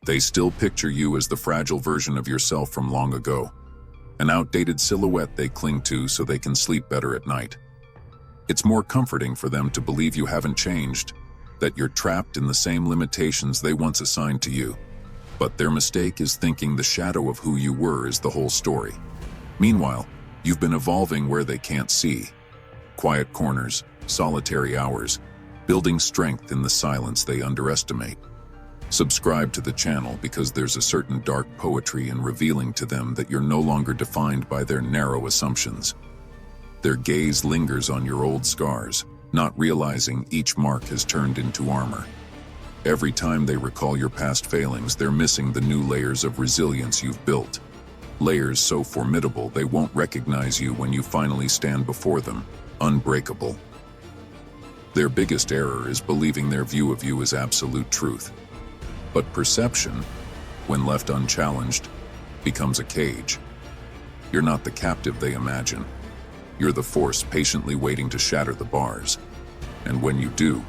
They still picture you as the fragile version of yourself from long ago, an outdated silhouette they cling to so they can sleep better at night. It's more comforting for them to believe you haven't changed, that you're trapped in the same limitations they once assigned to you. But their mistake is thinking the shadow of who you were is the whole story. Meanwhile, you've been evolving where they can't see. Quiet corners, solitary hours, building strength in the silence they underestimate. Subscribe to the channel because there's a certain dark poetry in revealing to them that you're no longer defined by their narrow assumptions. Their gaze lingers on your old scars, not realizing each mark has turned into armor. Every time they recall your past failings, they're missing the new layers of resilience you've built. Layers so formidable they won't recognize you when you finally stand before them, unbreakable. Their biggest error is believing their view of you is absolute truth. But perception, when left unchallenged, becomes a cage. You're not the captive they imagine. You're the force patiently waiting to shatter the bars. And when you do,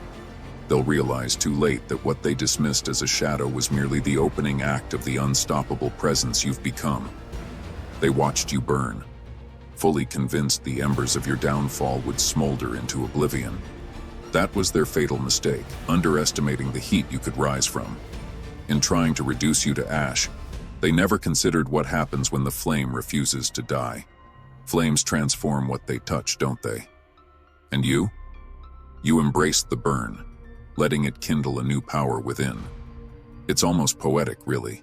they'll realize too late that what they dismissed as a shadow was merely the opening act of the unstoppable presence you've become. They watched you burn, fully convinced the embers of your downfall would smolder into oblivion. That was their fatal mistake, underestimating the heat you could rise from. In trying to reduce you to ash, they never considered what happens when the flame refuses to die. Flames transform what they touch, don't they? And you? You embraced the burn, letting it kindle a new power within. It's almost poetic, really.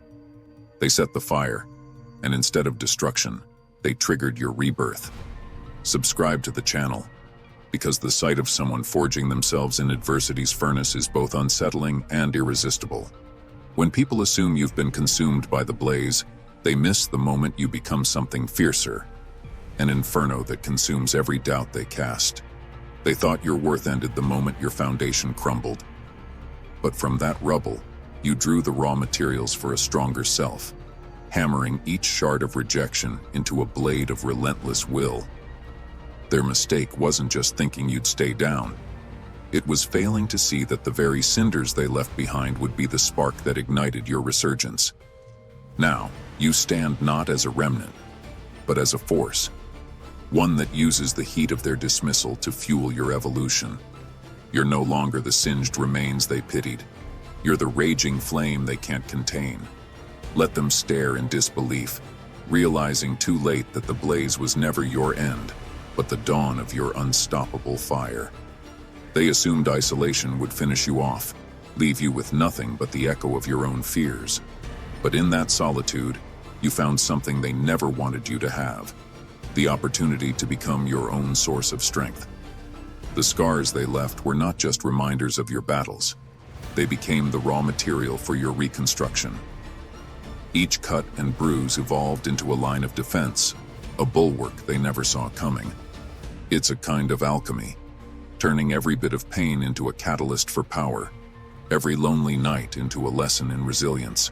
They set the fire, and instead of destruction, they triggered your rebirth. Subscribe to the channel, because the sight of someone forging themselves in adversity's furnace is both unsettling and irresistible. When people assume you've been consumed by the blaze, they miss the moment you become something fiercer, an inferno that consumes every doubt they cast. They thought your worth ended the moment your foundation crumbled. But from that rubble, you drew the raw materials for a stronger self, hammering each shard of rejection into a blade of relentless will. Their mistake wasn't just thinking you'd stay down. It was failing to see that the very cinders they left behind would be the spark that ignited your resurgence. Now, you stand not as a remnant, but as a force, one that uses the heat of their dismissal to fuel your evolution. You're no longer the singed remains they pitied. You're the raging flame they can't contain. Let them stare in disbelief, realizing too late that the blaze was never your end, but the dawn of your unstoppable fire. They assumed isolation would finish you off, leave you with nothing but the echo of your own fears. But in that solitude, you found something they never wanted you to have, the opportunity to become your own source of strength. The scars they left were not just reminders of your battles. They became the raw material for your reconstruction. Each cut and bruise evolved into a line of defense, a bulwark they never saw coming. It's a kind of alchemy, turning every bit of pain into a catalyst for power, every lonely night into a lesson in resilience.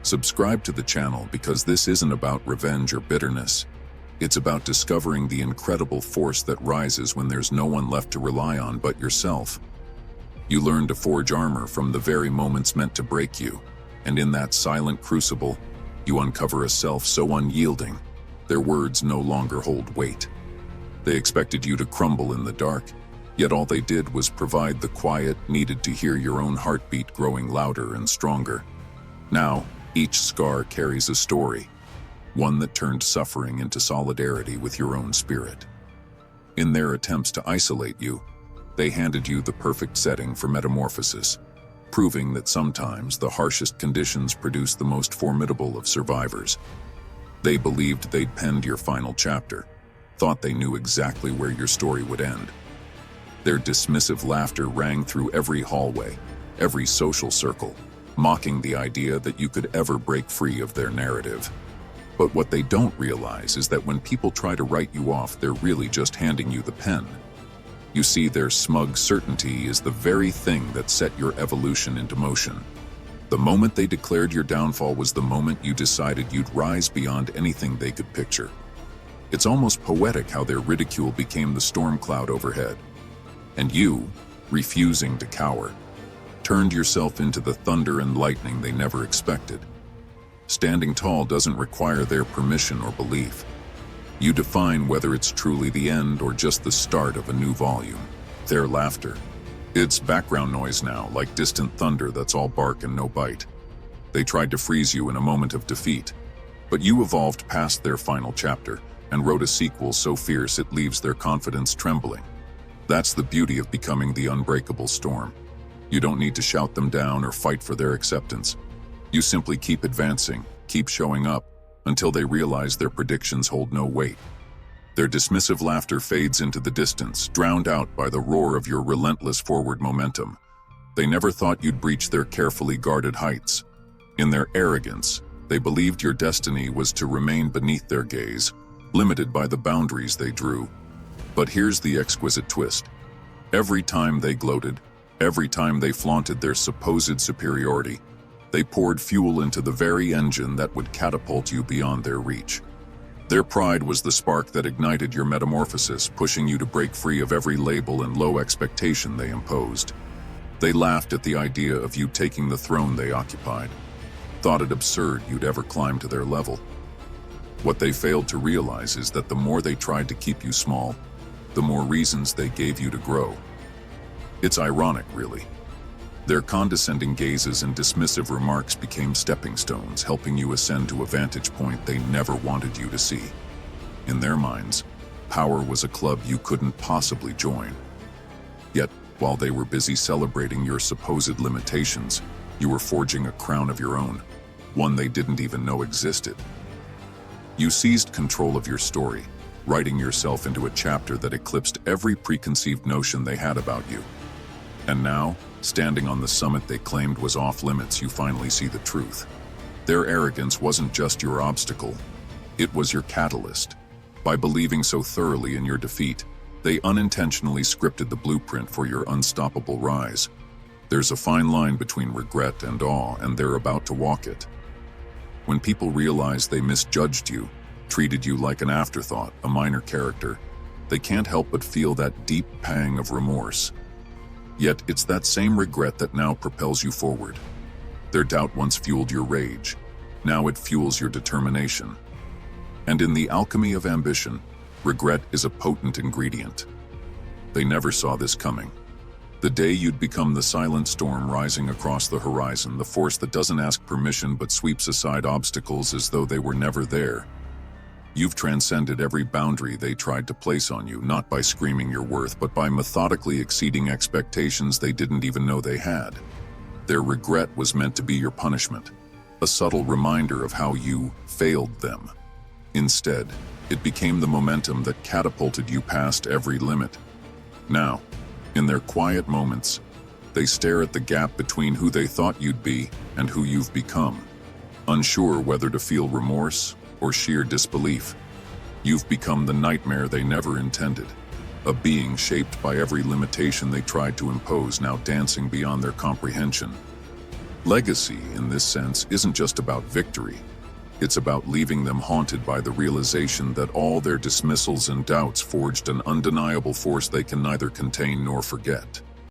Subscribe to the channel because this isn't about revenge or bitterness. It's about discovering the incredible force that rises when there's no one left to rely on but yourself. You learn to forge armor from the very moments meant to break you, and in that silent crucible, you uncover a self so unyielding, their words no longer hold weight. They expected you to crumble in the dark, yet all they did was provide the quiet needed to hear your own heartbeat growing louder and stronger. Now, each scar carries a story, one that turned suffering into solidarity with your own spirit. In their attempts to isolate you, they handed you the perfect setting for metamorphosis, proving that sometimes the harshest conditions produce the most formidable of survivors. They believed they'd penned your final chapter, thought they knew exactly where your story would end. Their dismissive laughter rang through every hallway, every social circle, mocking the idea that you could ever break free of their narrative. But what they don't realize is that when people try to write you off, they're really just handing you the pen. You see, their smug certainty is the very thing that set your evolution into motion. The moment they declared your downfall was the moment you decided you'd rise beyond anything they could picture. It's almost poetic how their ridicule became the storm cloud overhead. And you, refusing to cower, turned yourself into the thunder and lightning they never expected. Standing tall doesn't require their permission or belief. You define whether it's truly the end or just the start of a new volume. Their laughter. It's background noise now, like distant thunder that's all bark and no bite. They tried to freeze you in a moment of defeat, but you evolved past their final chapter and wrote a sequel so fierce it leaves their confidence trembling. That's the beauty of becoming the unbreakable storm. You don't need to shout them down or fight for their acceptance. You simply keep advancing, keep showing up, until they realize their predictions hold no weight. Their dismissive laughter fades into the distance, drowned out by the roar of your relentless forward momentum. They never thought you'd breach their carefully guarded heights. In their arrogance, they believed your destiny was to remain beneath their gaze, limited by the boundaries they drew. But here's the exquisite twist. Every time they gloated, every time they flaunted their supposed superiority, they poured fuel into the very engine that would catapult you beyond their reach. Their pride was the spark that ignited your metamorphosis, pushing you to break free of every label and low expectation they imposed. They laughed at the idea of you taking the throne they occupied, thought it absurd you'd ever climb to their level. What they failed to realize is that the more they tried to keep you small, the more reasons they gave you to grow. It's ironic, really. Their condescending gazes and dismissive remarks became stepping stones, helping you ascend to a vantage point they never wanted you to see. In their minds, power was a club you couldn't possibly join. Yet, while they were busy celebrating your supposed limitations, you were forging a crown of your own, one they didn't even know existed. You seized control of your story, writing yourself into a chapter that eclipsed every preconceived notion they had about you. And now, standing on the summit they claimed was off limits, you finally see the truth. Their arrogance wasn't just your obstacle, it was your catalyst. By believing so thoroughly in your defeat, they unintentionally scripted the blueprint for your unstoppable rise. There's a fine line between regret and awe, and they're about to walk it. When people realize they misjudged you, treated you like an afterthought, a minor character, they can't help but feel that deep pang of remorse. Yet it's that same regret that now propels you forward. Their doubt once fueled your rage. Now it fuels your determination. And in the alchemy of ambition, regret is a potent ingredient. They never saw this coming. The day you'd become the silent storm rising across the horizon, the force that doesn't ask permission but sweeps aside obstacles as though they were never there. You've transcended every boundary they tried to place on you, not by screaming your worth, but by methodically exceeding expectations they didn't even know they had. Their regret was meant to be your punishment, a subtle reminder of how you failed them. Instead, it became the momentum that catapulted you past every limit. Now, in their quiet moments, they stare at the gap between who they thought you'd be and who you've become, unsure whether to feel remorse or sheer disbelief. You've become the nightmare they never intended, a being shaped by every limitation they tried to impose, now dancing beyond their comprehension. Legacy, in this sense, isn't just about victory. It's about leaving them haunted by the realization that all their dismissals and doubts forged an undeniable force they can neither contain nor forget.